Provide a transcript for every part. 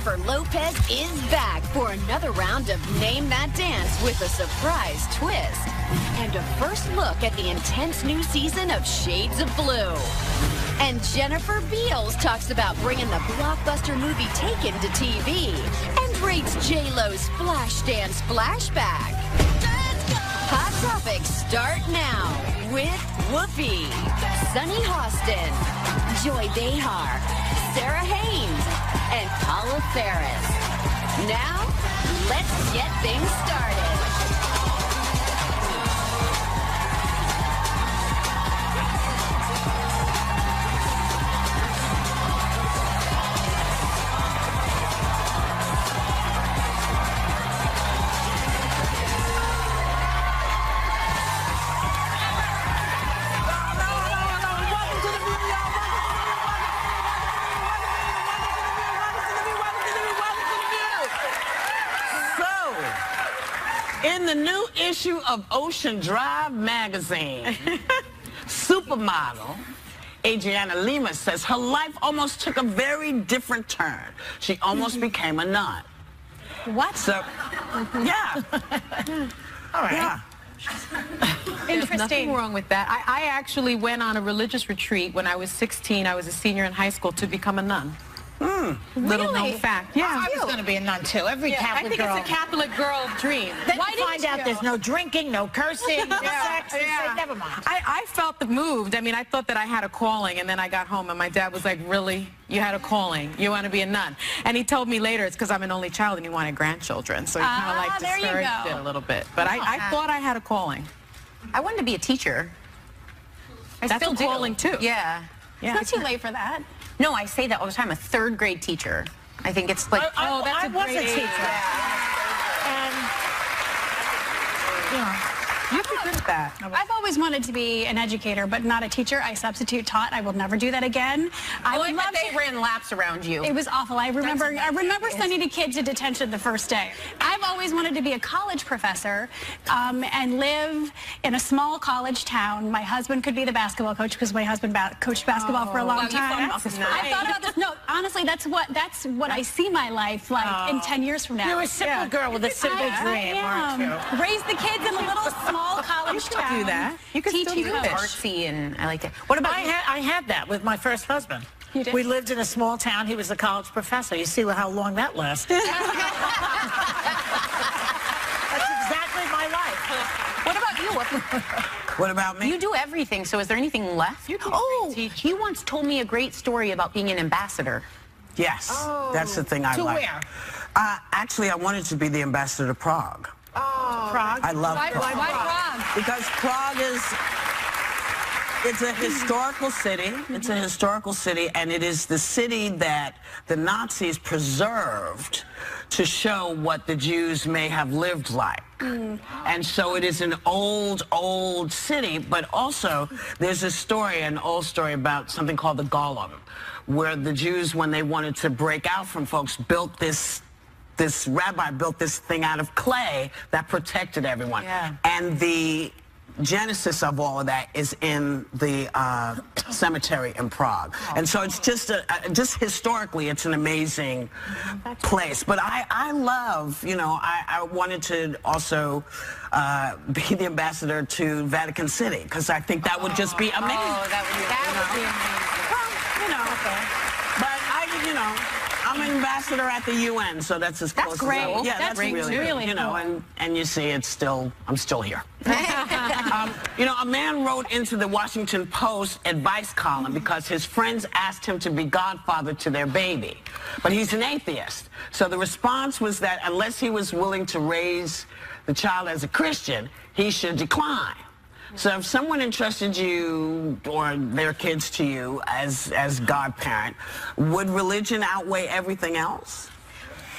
Jennifer Lopez is back for another round of Name That Dance with a surprise twist. And a first look at the intense new season of Shades of Blue. And Jennifer Beals talks about bringing the blockbuster movie Taken to TV. And rates J-Lo's Flashdance flashback. Hot Topics start now with Whoopi, Sunny Hostin, Joy Behar, Sarah Haynes, and Paula Ferris. Now, let's get things started. In the new issue of Ocean Drive magazine, supermodel Adriana Lima says her life almost took a very different turn. She almost became a nun. What? So, yeah. All right. Yeah. There's nothing wrong with that. I actually went on a religious retreat when I was 16. I was a senior in high school to become a nun. Little known fact. Yeah. I was going to be a nun too. Every Catholic girl. I think it's a Catholic girl dream. Then you find out there's no drinking, no cursing, no sex. You say, never mind. I felt moved. I mean, I thought that I had a calling, and then I got home, and my dad was like, "Really? You had a calling? You want to be a nun?" And he told me later it's because I'm an only child, and he wanted grandchildren, so he kind of like discouraged it a little bit. But I thought I had a calling. I wanted to be a teacher. That's a calling too. Yeah. Yeah. It's not too late for that. No, I say that all the time. A third grade teacher. I think it's like. I was a teacher. And, you know. You'd be good at that. I've always wanted to be an educator, but not a teacher. I substitute taught. I will never do that again. I would love they ran laps around you. It was awful. I remember sending a kid to detention the first day. I've always wanted to be a college professor and live in a small college town. My husband could be the basketball coach because my husband coached basketball for a long time. Nice. I thought about this. No, honestly, that's what I see my life like in 10 years from now. You're a simple girl with a simple dream, aren't you? Raise the kids in a little small college town. Do that. You can still do it. Artsy, and I like it. What about I had that with my first husband. You did? We lived in a small town. He was a college professor. You see how long that lasted. That's exactly my life. What about you? What about me? You do everything, so is there anything left? You once told me a great story about being an ambassador. Yes, that's the thing I like. To where? Actually, I wanted to be the ambassador to Prague. Prague? I love Prague. Why Prague? Because Prague it's a historical city. It's a historical city, and it is the city that the Nazis preserved to show what the Jews may have lived like. And so it is an old city, but also there's a story, an old story about something called the Golem, where the Jews, when they wanted to break out from folks, built this rabbi built this thing out of clay that protected everyone. Yeah. And the genesis of all of that is in the cemetery in Prague. And so it's just historically, it's an amazing place. But I love, you know, I wanted to also be the ambassador to Vatican City, because I think that would just be amazing. That would be amazing. Well, you know, but I'm an ambassador at the UN, so that's as close as I will. Yeah, that's really you know, and you see, I'm still here. You know, a man wrote into the Washington Post advice column because his friends asked him to be godfather to their baby, but he's an atheist. So the response was that unless he was willing to raise the child as a Christian, he should decline. So if someone entrusted you or their kids to you as godparent, would religion outweigh everything else?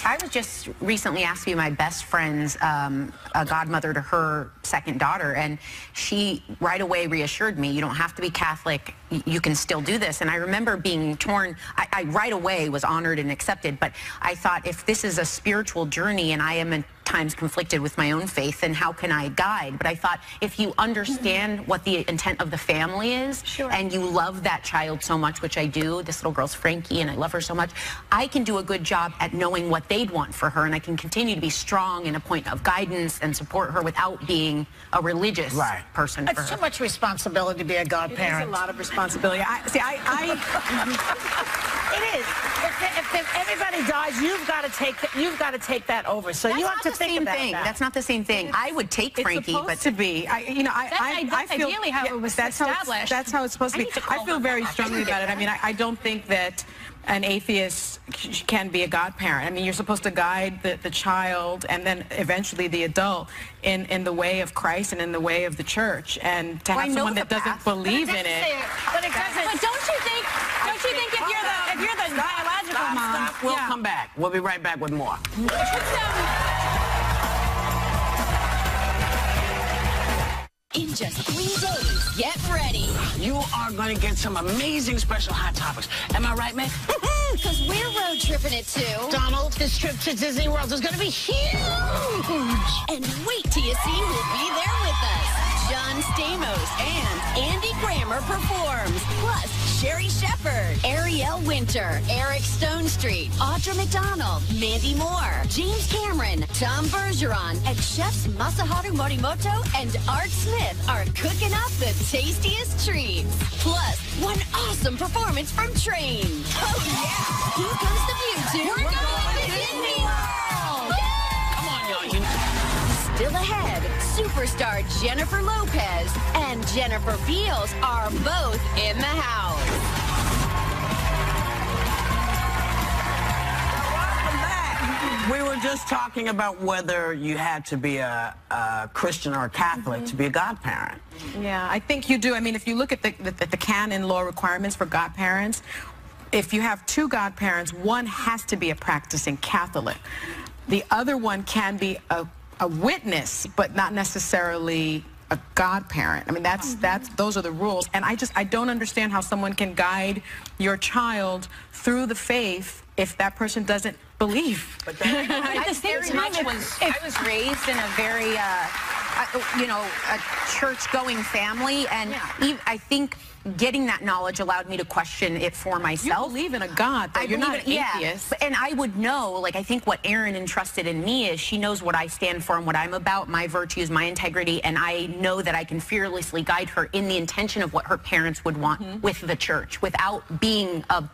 I was just recently asked to be my best friend's a godmother to her second daughter, and she right away reassured me, you don't have to be Catholic, you can still do this. And I remember being torn. I right away was honored and accepted, but I thought, if this is a spiritual journey and I am times conflicted with my own faith, and how can I guide? But I thought, if you understand what the intent of the family is, and you love that child so much, which I do, this little girl's Frankie, and I love her so much, I can do a good job at knowing what they'd want for her, and I can continue to be strong in a point of guidance and support her without being a religious person for her. It's too much responsibility to be a godparent. It's a lot of responsibility. It is. If everybody dies, you've got to take that over. So you have to think about that. That's not the same thing. I would take Frankie, but to be, that's feel ideally how it was established. That's how it's supposed to be. I feel very strongly about it. I mean, I don't think that an atheist can be a godparent. I mean, you're supposed to guide the child and then eventually the adult in the way of Christ and in the way of the church. And to have someone that doesn't believe in it. But don't you think if you're the biological mom? We'll come back. We'll be right back with more. In just 3 days, get ready. You are going to get some amazing special Hot Topics. Am I right, man? Because we're road tripping it too. Donald, this trip to Disney World is going to be huge. And wait till you see who'll be there with us. John Stamos and Andy Grammer performs. Plus, Sherry Shepherd, Ariel Winter, Eric Stonestreet, Audra McDonald, Mandy Moore, James Cameron, Tom Bergeron, and chefs Masaharu Morimoto and Art Smith are cooking up the tastiest treats. Plus, one awesome performance from Train. Oh yeah! Here comes the view to We're going to Disney World! Come on, y'all. Still ahead, superstar Jennifer Lopez and Jennifer Beals are both in the house. We were just talking about whether you had to be a Christian or a Catholic to be a godparent. Yeah, I think you do. I mean, if you look at the canon law requirements for godparents, if you have 2 godparents, one has to be a practicing Catholic. The other one can be a witness, but not necessarily a godparent. I mean, those are the rules. And I don't understand how someone can guide your child through the faith if that person doesn't believe. But I was raised in a very, a church-going family, and I think getting that knowledge allowed me to question it for myself. You believe in a God, though. You're not an atheist. And I would know, like, I think what Erin entrusted in me is she knows what I stand for and what I'm about, my virtues, my integrity, and I know that I can fearlessly guide her in the intention of what her parents would want with the church, without being a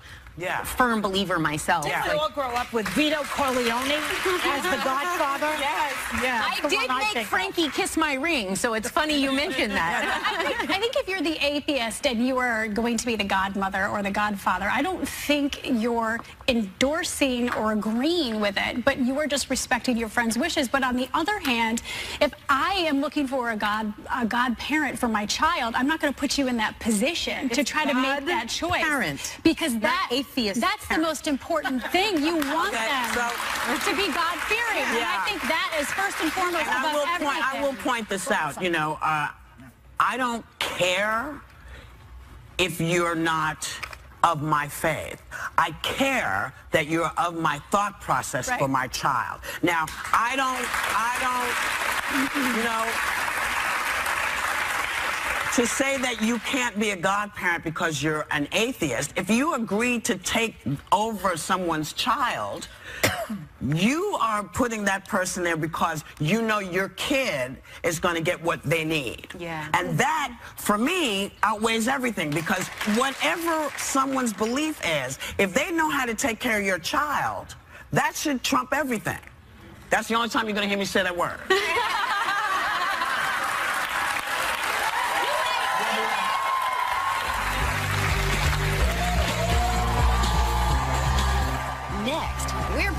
firm believer myself. Didn't we all grow up with Vito Corleone as the godfather? Yes, yeah. I did make Frankie kiss my ring, so it's funny you mentioned that. I think if you're the atheist and you are going to be the godmother or the godfather, I don't think you're endorsing or agreeing with it, but you are just respecting your friend's wishes. But on the other hand, if I am looking for a godparent for my child, I'm not going to put you in that position to try to make that choice. Because that's the most important thing. You want them to be God-fearing. And I think that is first and foremost above everything. I will point this out. You know, I don't care if you're not of my faith. I care that you're of my thought process for my child. Now, I don't, you know, to say that you can't be a godparent because you're an atheist, if you agree to take over someone's child, you are putting that person there because you know your kid is going to get what they need. Yeah. And that, for me, outweighs everything, because whatever someone's belief is, if they know how to take care of your child, that should trump everything. That's the only time you're going to hear me say that word.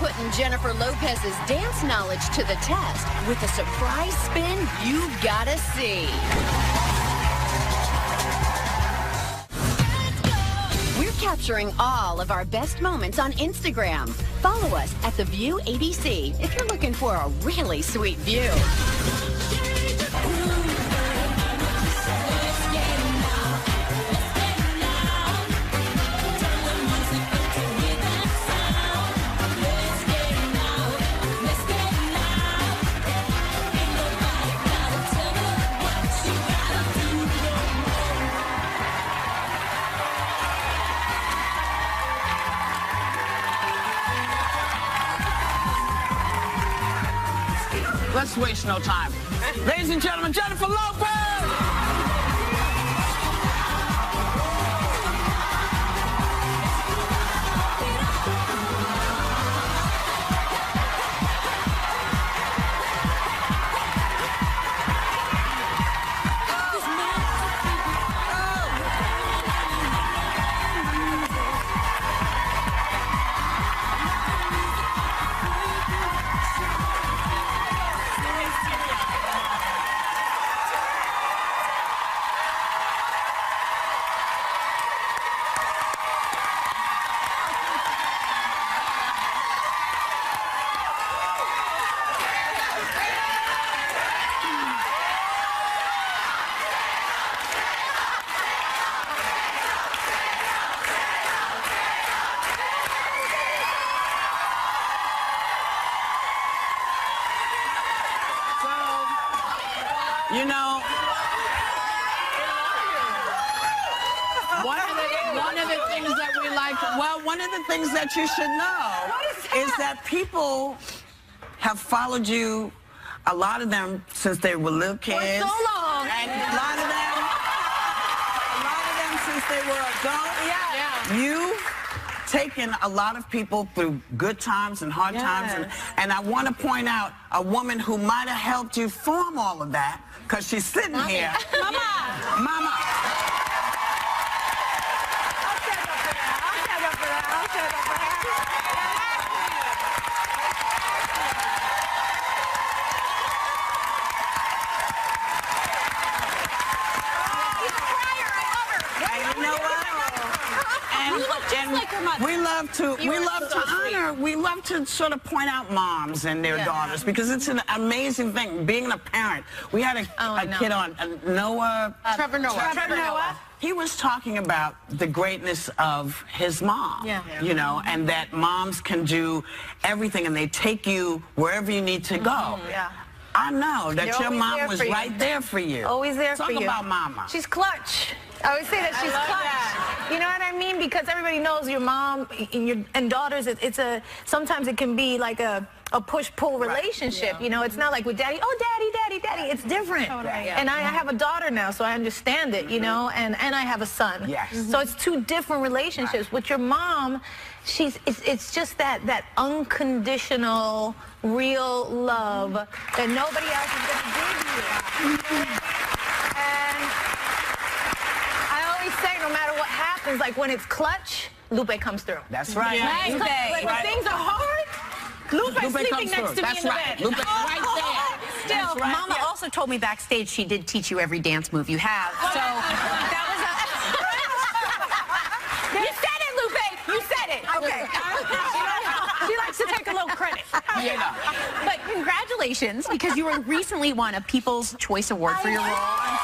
Putting Jennifer Lopez's dance knowledge to the test with a surprise spin you gotta see. We're capturing all of our best moments on Instagram. Follow us at The View ADC if you're looking for a really sweet view. let's waste no time. Ladies and gentlemen, Jennifer Lopez! You know, one of the things that we like, well, one of the things that you should know is that people have followed you, a lot of them, since they were little kids. For so long. And a lot of them since they were adults. Yeah. You've taken a lot of people through good times and hard times. And I want to point out a woman who might have helped you form all of that, because she's sitting here. Mama. Mama. I'll stand up for that. I'll stand up for that. I'll stand up for that. She's a crier. I love her. And you know what? You look just like your mother. We love to sort of point out moms and their daughters, because it's an amazing thing being a parent. We had a kid on, Noah. Trevor Noah. He was talking about the greatness of his mom, you know, and that moms can do everything and they take you wherever you need to go. I know that your mom was right there for you. Always there for you. Talk about mama. She's clutch. I always say that she's clutch. You know what I mean? Because everybody knows your mom and daughters. Sometimes it can be like a push-pull relationship. You know, it's not like with daddy. Oh, daddy. It's different. And I have a daughter now, so I understand it. You know, and I have a son. So it's two different relationships. With your mom, it's just that unconditional, real love that nobody else is going to give you. And I always say, no matter what happens, like when it's clutch, Lupe comes through. That's right. Lupe. Like when things are hard, Lupe's sleeping next to me in the bed. Lupe's right there. Still, Mama also told me backstage she did teach you every dance move you have. So that was You said it, Lupe. You said it. Okay. She likes to take a little credit. But congratulations, because you were recently won a People's Choice Award for your role on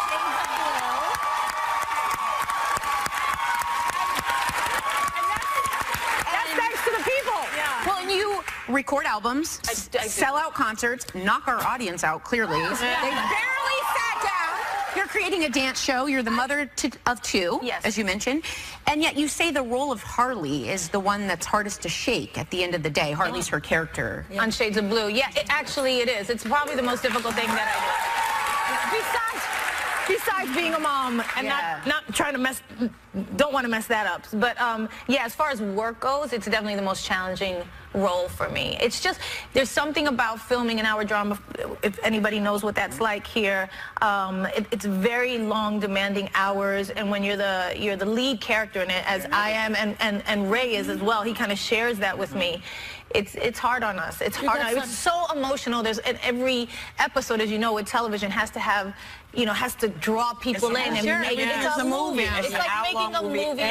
record albums, sell out concerts, knock our audience out, clearly. They barely sat down. You're creating a dance show. You're the mother of two, as you mentioned. And yet you say the role of Harley is the one that's hardest to shake at the end of the day. Harley's her character. On Shades of Blue. Yeah, actually it is. It's probably the most difficult thing that I do. Besides being a mom and not trying to don't want to mess that up. But yeah, as far as work goes, it's definitely the most challenging role for me. It's just, there's something about filming an hour drama, if anybody knows what that's like here. It's very long, demanding hours, and when you're the lead character in it, as I am, and Ray is as well, he kind of shares that with me. It's hard on us. It's hard. It's so emotional. There's every episode, as you know, with television has to have, has to draw people in and make it. It's a movie. It's like making a movie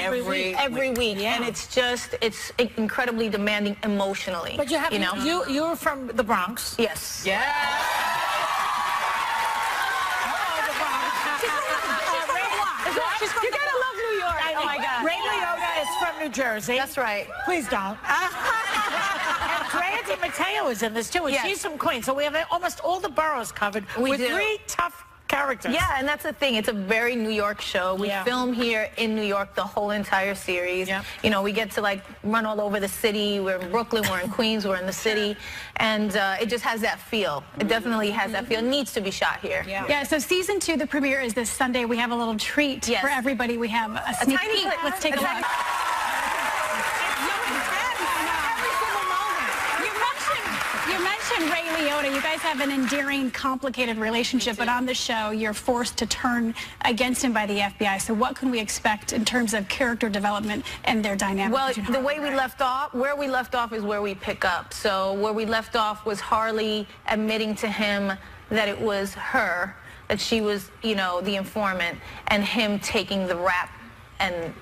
every week, and it's incredibly demanding emotionally. But you're from the Bronx. Yes. Yeah. You gotta love New York. Oh my God. Ray Liotta is from New Jersey. That's right. Please don't. And Drea DiMatteo is in this too, and she's from Queens. So we have almost all the boroughs covered with 3 tough characters. Yeah, and that's the thing. It's a very New York show. We film here in New York the whole entire series. Yeah. You know, we get to like run all over the city. We're in Brooklyn, we're in Queens, we're in the city. And it just has that feel. It definitely has that feel. It needs to be shot here. Yeah, so season 2, the premiere is this Sunday. We have a little treat for everybody. We have a sneak peek. Let's take a look. You mentioned Ray Liotta. You guys have an endearing, complicated relationship, but on the show, you're forced to turn against him by the FBI. So what can we expect in terms of character development and their dynamic? Well, the way we left off, where we left off is where we pick up. So where we left off was Harley admitting to him that it was her, that she was, you know, the informant, and him taking the rap and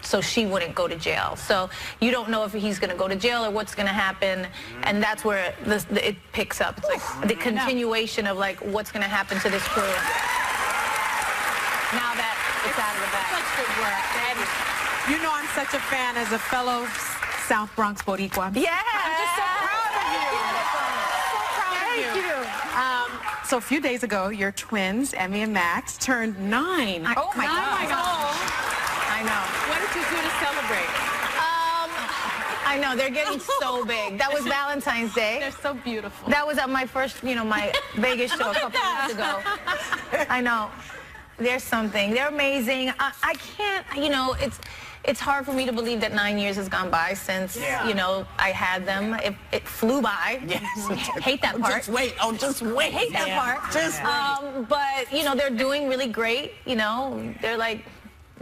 so she wouldn't go to jail. So you don't know if he's going to go to jail or what's going to happen, and that's where it picks up. It's like the continuation of like what's going to happen to this crew now that it's out of the bag. Such good work. And you know I'm such a fan as a fellow South Bronx Boricua. Yeah. I'm just so proud of you. So proud of you. Thank you. So a few days ago, your twins, Emmy and Max, turned 9. Oh my God. I know. What did you do to celebrate? I know, they're getting so big. That was Valentine's Day. They're so beautiful. That was at my first, you know, my Vegas show a couple weeks ago. I know. There's something. They're amazing. I can't, you know, it's hard for me to believe that 9 years has gone by since, you know, I had them. It flew by. Yes. Hate that part. Just wait. Oh, just wait. Hate that part. Just wait. But, you know, they're doing really great. You know, they're like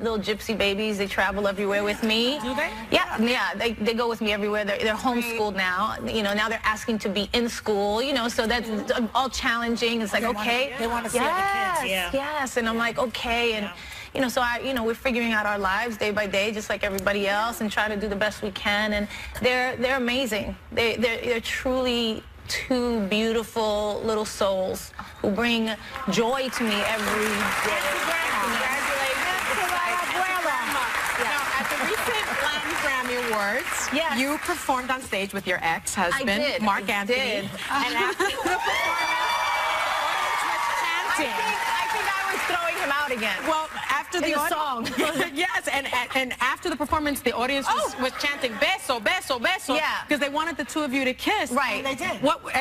little gypsy babies. They travel everywhere with me. Do they? Yeah. They go with me everywhere. They're homeschooled now. You know, now they're asking to be in school. You know, so that's all challenging. It's like, okay. They want to see other kids. Yes. And I'm like, okay. And you know, so we're figuring out our lives day by day, just like everybody else, and try to do the best we can. And they're amazing. They're truly 2 beautiful little souls who bring joy to me every day. Awards. Yes. You performed on stage with your ex-husband, Mark Anthony. Did. And after the performance, I think I was throwing him out again. Well, after the song. Yes, and after the performance, the audience was chanting beso, beso, beso. Yeah. Because they wanted the 2 of you to kiss. Right. And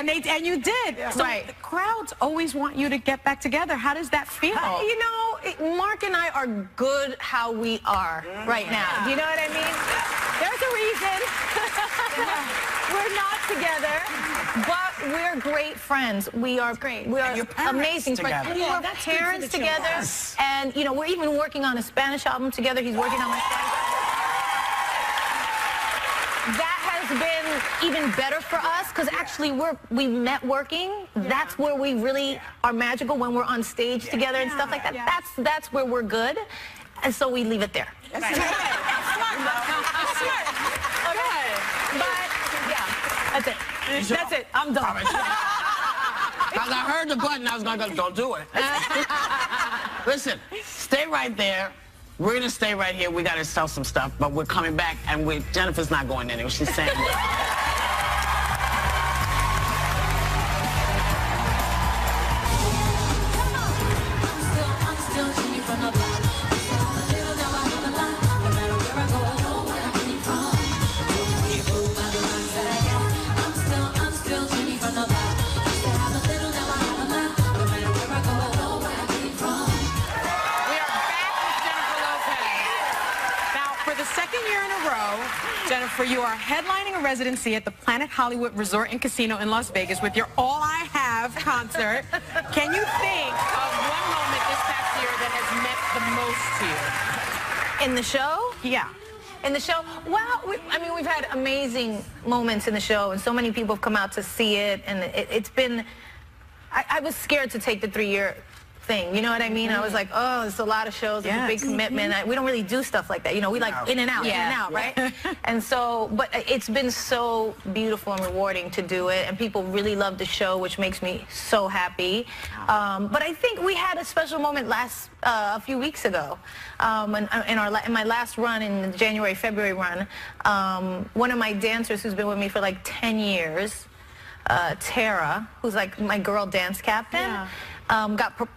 they did. And you did. Yeah. So right. The crowds always want you to get back together. How does that feel? You know, Mark and I are good how we are right now. Do you know what I mean? There's a reason we're not together, but we're great friends. We are great. We are amazing friends. And we're parents together. Yes. And, you know, we're even working on a Spanish album together. He's working on my Spanish album. That has been even better for us because actually we met working. That's where we really are magical, when we're on stage together and stuff like that. That's where we're good. And so we leave it there. That's smart. Okay. But, yeah, that's it. That's it. I'm done. Because I heard the button, I was going to go, don't do it. Listen, stay right there. We're going to stay right here. We got to sell some stuff, but we're coming back, and Jennifer's not going anywhere. She's saying Jennifer, you are headlining a residency at the Planet Hollywood Resort and Casino in Las Vegas with your All I Have concert. Can you think of one moment this past year that has meant the most to you? In the show? Yeah. In the show? Well, I mean, we've had amazing moments in the show, and so many people have come out to see it, and it's been... I was scared to take the 3-year thing, you know what I mean? I was like, oh, it's a lot of shows, it's a big commitment. We don't really do stuff like that, you know, we like in and out, right? And so, but it's been so beautiful and rewarding to do it, and people really love the show, which makes me so happy. But I think we had a special moment a few weeks ago, in my last run, in the January-February run. One of my dancers who's been with me for like 10 years, Tara, who's like my girl dance captain,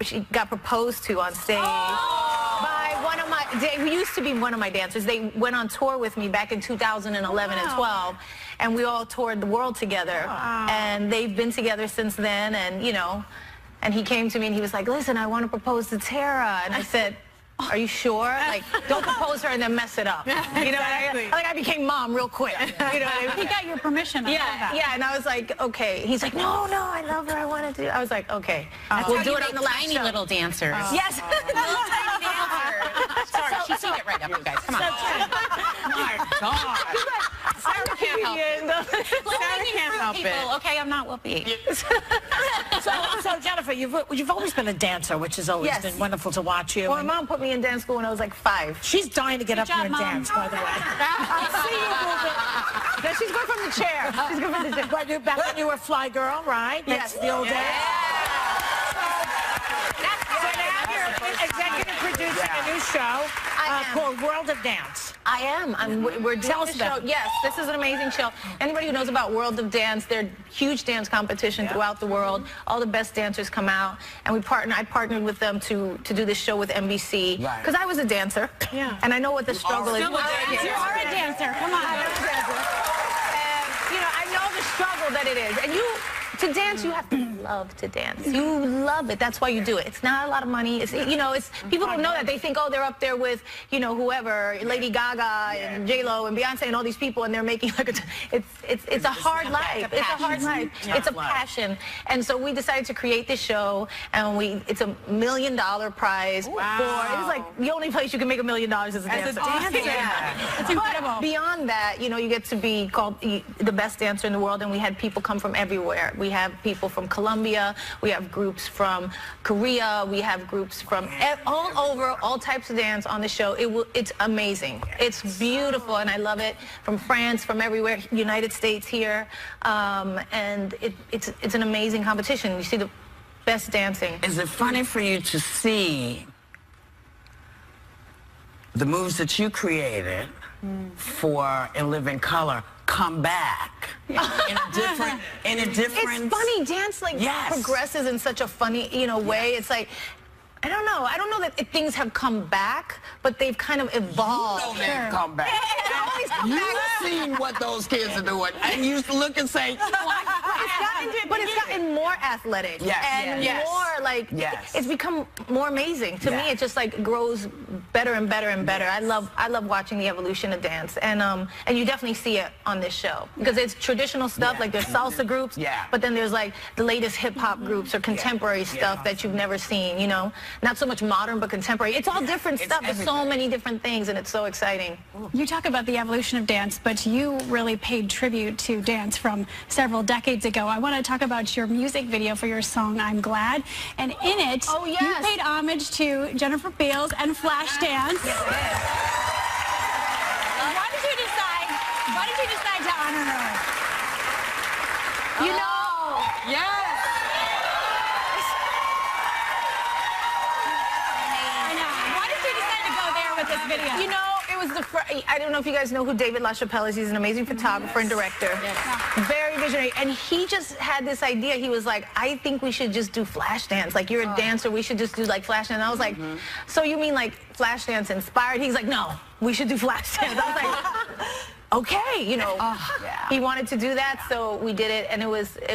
she got proposed to on stage by one of my, who used to be one of my dancers. They went on tour with me back in 2011 and 12, and we all toured the world together. And they've been together since then, and you know, and he came to me and he was like, listen, I want to propose to Tara. And I said, are you sure? Like, don't propose her and then mess it up. You know, I became mom real quick. You know what I mean? He got your permission. Yeah, and I was like, okay. He's like, no, I love her. I want to do. I was like, okay. We'll do it on the last tiny show. little dancers. Yes. Little tiny dancers. Sorry, she's seen it right up, you guys. Come on. My God. Sarah can't help it. Sarah can't help it. Okay, I'm not Whoopi. So Jennifer, you've always been a dancer, which has always been wonderful to watch you. Well, my mom put me in dance school when I was like 5. She's dying to get up here and dance, by the way. I see you moving. No, she's good from the chair. She's good from the chair. But back when you were a fly girl, right? Yes. That's the old days. So now you're executive producing a new show called World of Dance. I am. We're doing Tell us the show. about it. Yes, this is an amazing show. Anybody who knows about World of Dance, they're huge dance competition throughout the world. All the best dancers come out, and I partnered with them to do this show with NBC because I was a dancer. Yeah. And I know what the struggle is. You are a dancer. Come on. I'm a dancer. And you know, I know the struggle that it is. And to dance, you have to love to dance. You love it. That's why you do it. It's not a lot of money. It's, you know, it's people don't know that. They think, oh, they're up there with, you know, whoever, Lady Gaga and J-Lo and Beyonce and all these people, and they're making like it's a hard life. It's a hard life. It's a passion. And so we decided to create this show, and it's $1 million prize. It's like the only place you can make $1 million is a dancer. It's incredible. But beyond that, you know, you get to be called the best dancer in the world, and we had people come from everywhere. We have people from Colombia, we have groups from Korea, we have groups from all over, all types of dance on the show. It's amazing. It's beautiful, and I love it. From France, from everywhere, United States here, and it's an amazing competition. You see the best dancing. Is it funny for you to see the moves that you created for In Living Color come back in a different It's funny, dance progresses in such a funny, you know, way. It's like, I don't know that things have come back, but they've kind of evolved. You know they've come back. You've seen what those kids are doing, and you look and say, but it's gotten more athletic and more like it's become more amazing. To me, it just like grows better and better and better. I love watching the evolution of dance, and you definitely see it on this show because it's traditional stuff like there's salsa groups, but then there's like the latest hip hop groups or contemporary stuff that you've never seen. You know, not so much modern but contemporary. It's all different stuff. There's so many different things, and it's so exciting. You talk about the evolution of dance, but you really paid tribute to dance from several decades ago. I want to talk about your music video for your song I'm Glad, and in it you paid homage to Jennifer Beals and Flashdance. Why did you decide to honor her? You know, this video. You know, it was I don't know if you guys know who David LaChapelle is. He's an amazing photographer and director. Very visionary. And he just had this idea. He was like, I think we should just do Flashdance. Like, you're a dancer. We should just do, like, Flashdance. And I was like, so you mean, like, Flashdance inspired? He's like, no, we should do Flashdance. I was like, okay, you know, he wanted to do that, so we did it, and it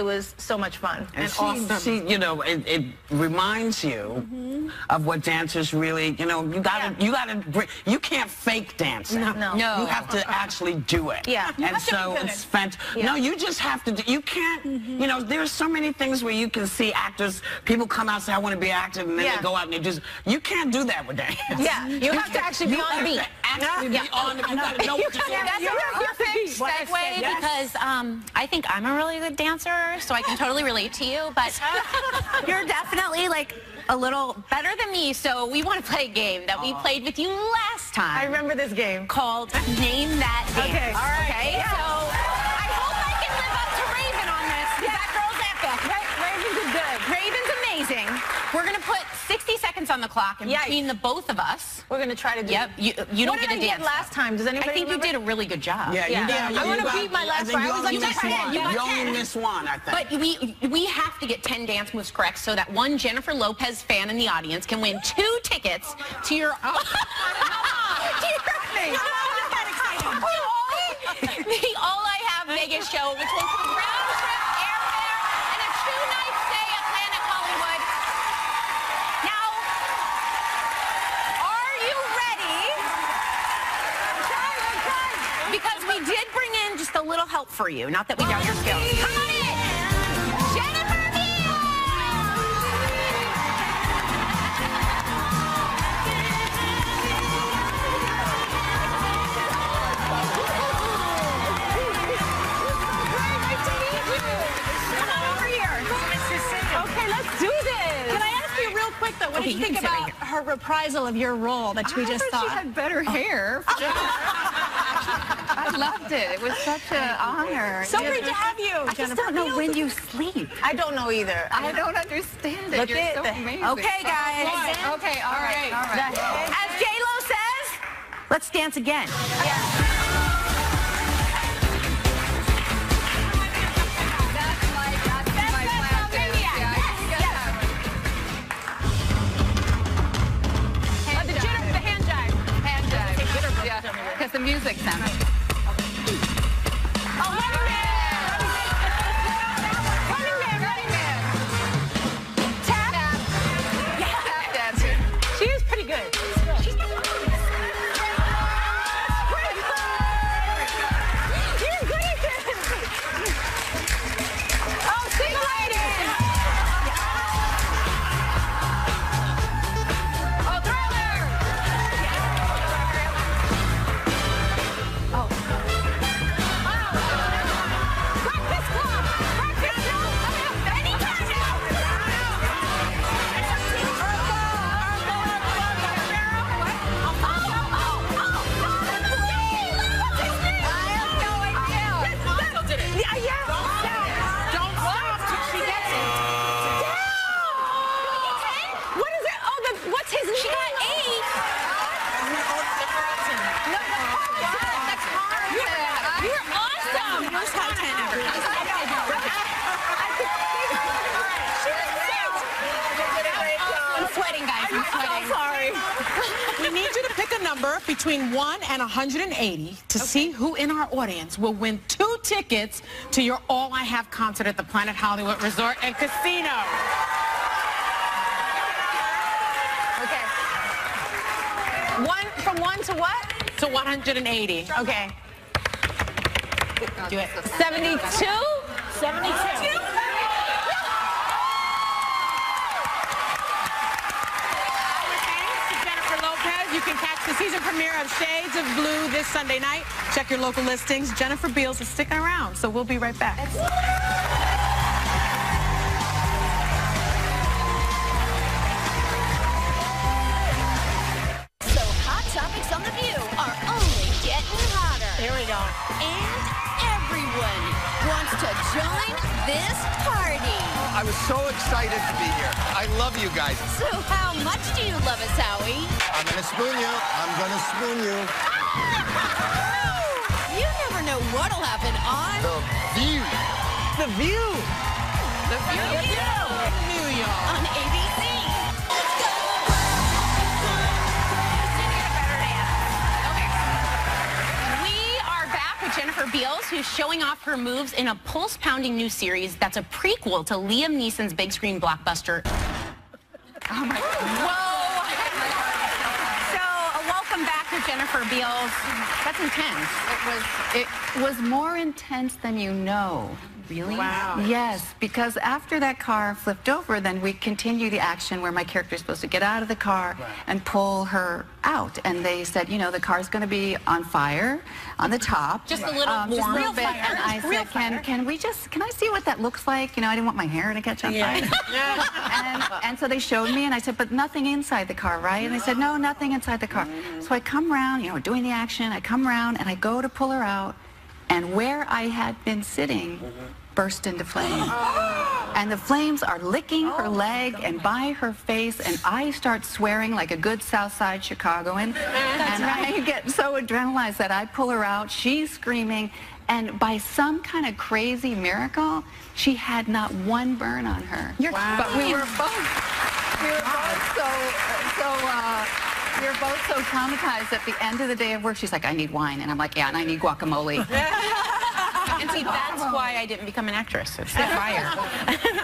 was so much fun and awesome. You know, it reminds you of what dancers really, you know, you can't fake dancing. No. You have to actually do it. Yeah. And so it's fantastic. No, you just have to you can't, you know, there's so many things where you can see actors, people come out and say, I want to be an actor, and then they go out and they just, you can't do that with dance. Yeah, you have to actually be on beat. Actually be on, you got to know what you're doing. That's a perfect segue because I think I'm a really good dancer, so I can totally relate to you, but you're definitely like a little better than me, so we want to play a game that we played with you last time. I remember this game. Called Name That Dance. Okay. All right. Okay, so I hope I can live up to Raven on this, because that girl's epic. Raven's is good. Raven's amazing. We're going to put 60 seconds on the o'clock, and between the both of us, we're going to try to do. Yep, you don't get a dance. What did I get last time? Does anybody remember? I think you did a really good job. Yeah, you did. I want to beat my last one. I was like, you only missed one, I think. But we have to get 10 dance moves correct so that one Jennifer Lopez fan in the audience can win 2 tickets to your... The All I Have Vegas show, which will include round-trip airfare and a 2-night stay at Planet Hollywood. Now, are you ready? Because we did bring in just a little help for you. Not that we doubt your skills. Come on in! Jennifer What did you think about her reprisal of your role that we just saw? She had better hair. I loved it. It was such an honor. So great to have you, I just don't know when you sleep. I don't know either. I don't understand it. You're so amazing. Okay, guys. Okay, all right. As J-Lo says, let's dance again. Because the music sounds. Running Man. Tap. Tap dancer. She is pretty good. You're good at this. Oh, single lady. Oh, Thriller. Between 1 and 180 to see who in our audience will win 2 tickets to your All I Have concert at the Planet Hollywood Resort and Casino. Okay. From 1 to what? To 180. Okay. Do it. 72? 72. You can catch the season premiere of Shades of Blue this Sunday night. Check your local listings. Jennifer Beals is sticking around, so we'll be right back. So Hot Topics on The View are only getting hotter. Here we go. And everyone wants to join this party. I was so excited to be here. I love you guys. So how much do you love us, Howie? I'm gonna spoon you. I'm gonna spoon you. You never know what'll happen on The View. The View. The View. On ABC. Let's go. We are back with Jennifer Beals, who's showing off her moves in a pulse-pounding new series that's a prequel to Liam Neeson's big screen blockbuster. Oh my God. Whoa. So, welcome back to Jennifer Beals. That's intense. It was more intense than you know. Really? Wow. Yes, because after that car flipped over, then we continue the action where my character is supposed to get out of the car and pull her out. And they said, you know, the car's going to be on fire on the top. Just a little warm. Just a little bit. Fire. And I said, can I see what that looks like? You know, I didn't want my hair to catch on fire. And so they showed me, and I said, but nothing inside the car, right? And they said, no, nothing inside the car. So I come around, you know, doing the action. I come around, and I go to pull her out. And where I had been sitting burst into flame. And the flames are licking her leg and by her face, and I start swearing like a good Southside Chicagoan. And I get so adrenalized that I pull her out. She's screaming. And by some kind of crazy miracle, she had not one burn on her. Wow. But we were both so traumatized. At the end of the day of work, she's like, I need wine. And I'm like, yeah, and I need guacamole. And see, that's why I didn't become an actress. It's the fire.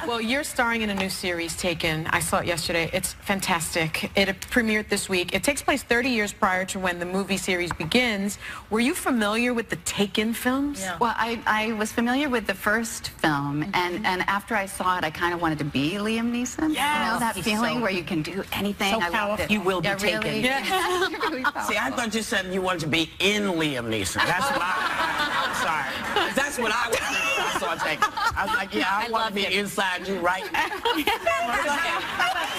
Well, you're starring in a new series, Taken. I saw it yesterday. It's fantastic. It premiered this week. It takes place 30 years prior to when the movie series begins. Were you familiar with the Taken films? Yeah. Well, I was familiar with the first film, and after I saw it, I kind of wanted to be Liam Neeson. Yes. You know, that feeling where you can do anything. So powerful. You will be taken. Really, really See, I thought you said you wanted to be in Liam Neeson. That's what I'm sorry. That's what I was thinking. I saw Taken. I was like, yeah, I want to be inside you right now.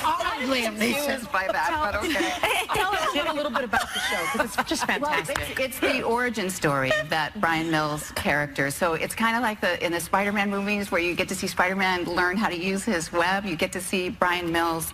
all of Liam Neeson's by that, but okay. Tell us a little bit about the show, because it's just fantastic. Well, it's the origin story of that Brian Mills character. So it's kind of like in the Spider-Man movies where you get to see Spider-Man learn how to use his web. You get to see Brian Mills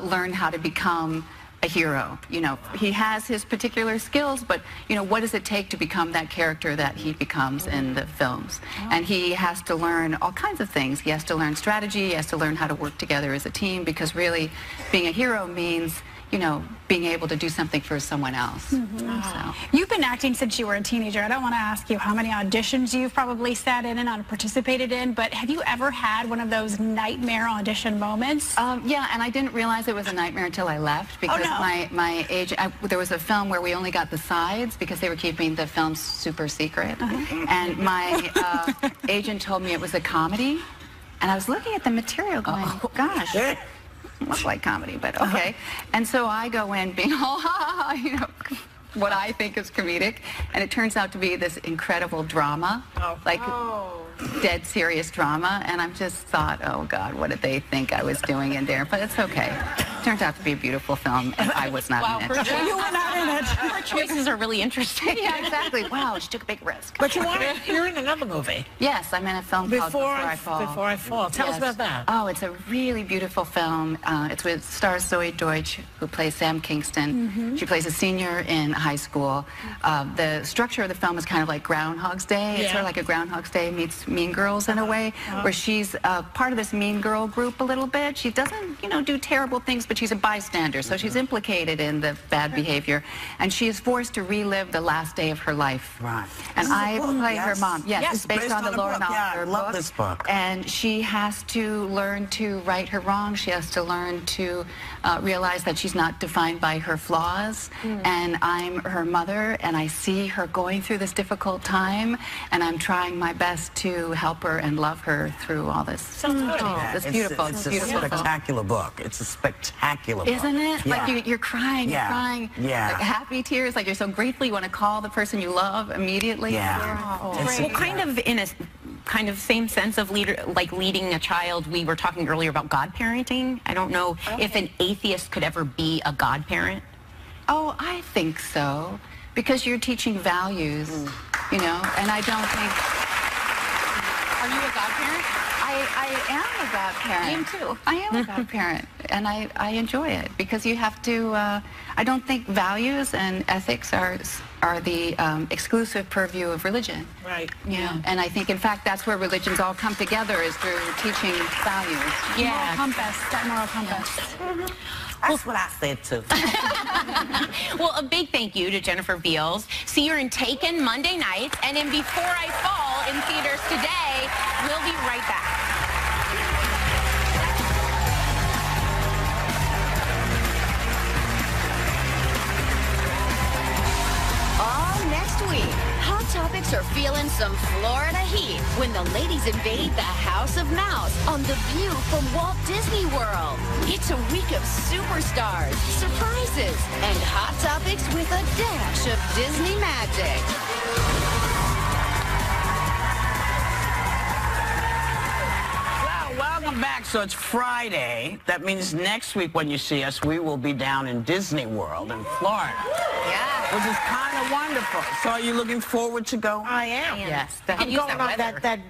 learn how to become a hero. You know, he has his particular skills, but, you know, what does it take to become that character that he becomes in the films? And he has to learn all kinds of things. He has to learn strategy, he has to learn how to work together as a team, because really being a hero means, you know, being able to do something for someone else. So. You've been acting since you were a teenager. I don't want to ask you how many auditions you've probably sat in and participated in, but have you ever had one of those nightmare audition moments? Yeah, and I didn't realize it was a nightmare until I left, because my agent, there was a film where we only got the sides because they were keeping the film super secret. And my agent told me it was a comedy, and I was looking at the material going, gosh. Look like comedy, but okay. And so I go in being all, you know, what I think is comedic, and it turns out to be this incredible drama, like dead serious drama, and I'm just thought, oh God, what did they think I was doing in there? But it's okay. It turned out to be a beautiful film, and I was not in it. You were not in it. Her choices are really interesting. Yeah, exactly. Wow, she took a big risk. But you're in another movie. Yes, I'm in a film called Before I Fall. Before I Fall. Tell us about that. Oh, it's a really beautiful film. It's with stars Zoe Deutsch, who plays Sam Kingston. She plays a senior in high school. The structure of the film is kind of like Groundhog's Day. It's sort of like a Groundhog's Day meets Mean Girls in a way, where she's part of this mean girl group a little bit. She doesn't, you know, do terrible things, but she's a bystander, so she's implicated in the bad behavior, and she is forced to relive the last day of her life. Right. And I play her mom. Yes, it's based on the Laura book. Yeah, I love book. this book. And she has to learn to right her wrongs. She has to learn to realize that she's not defined by her flaws. And I'm her mother, and I see her going through this difficult time, and I'm trying my best to help her and love her through all this. It's beautiful. It's a spectacular book. It's a spectacular book. Isn't it? Yeah. Like you're crying, you're crying. Yeah. Like happy tears, like you're so grateful you want to call the person you love immediately. Yeah. Well, kind of in a kind of same sense of leading a child. We were talking earlier about godparenting. I don't know if an atheist could ever be a godparent. Oh, I think so, because you're teaching values, you know, and I don't think... Are you a godparent? I am a godparent. I am too. I am a godparent, and I enjoy it, because you have to, I don't think values and ethics are the exclusive purview of religion. Right. Yeah. And I think, in fact, that's where religions all come together, is through teaching values. Yeah. Moral compass, that moral compass. That's what I said too. Well, a big thank you to Jennifer Beals. See her in Taken Monday nights, and in Before I Fall in theaters today. We'll be right back. All next week, Hot Topics are feeling some Florida heat when the ladies invade the House of Mouse on The View from Walt Disney World. It's a week of superstars, surprises, and Hot Topics with a dash of Disney magic. Welcome back. So it's Friday. That means next week when you see us, we will be down in Disney World in Florida. Yeah. which is kind of wonderful. So are you looking forward to go? I am. Yes. I'm going on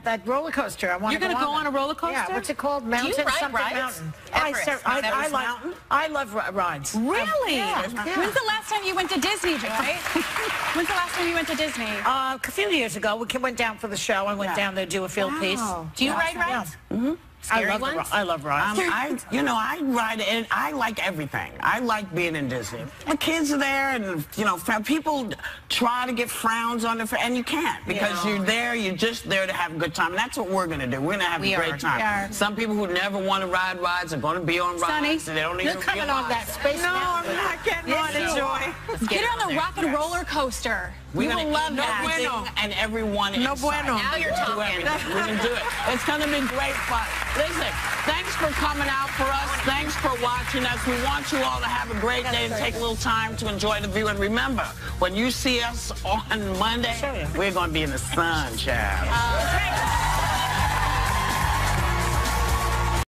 that roller coaster. I want You're going to go on a roller coaster? Yeah, what's it called? Mountain something mountain. I love rides. Really? Yeah. When's the last time you went to Disney, Joy? When's the last time you went to Disney? A few years ago. We went down for the show. I went down to do a field piece. Do you ride rides? Yeah. Mm-hmm. I love rides. I ride and I like everything. I like being in Disney. The kids are there, and people try to get frowns on it, and you can't because you're there. You're just there to have a good time, and that's what we're gonna do. We're gonna have a great time. Some people who never want to ride rides are gonna be on rides. Sonny, they don't even you're coming on that space. No, I'm not getting on it, Joy. Get on the rock and roller coaster. We're gonna love everything and everyone inside. No bueno. Now you're talking. We're gonna do it. It's gonna be great fun. Listen, thanks for coming out for us. Thanks for watching us. We want you all to have a great day and take a little time to enjoy the view. And remember, when you see us on Monday, we're gonna be in the sun, child.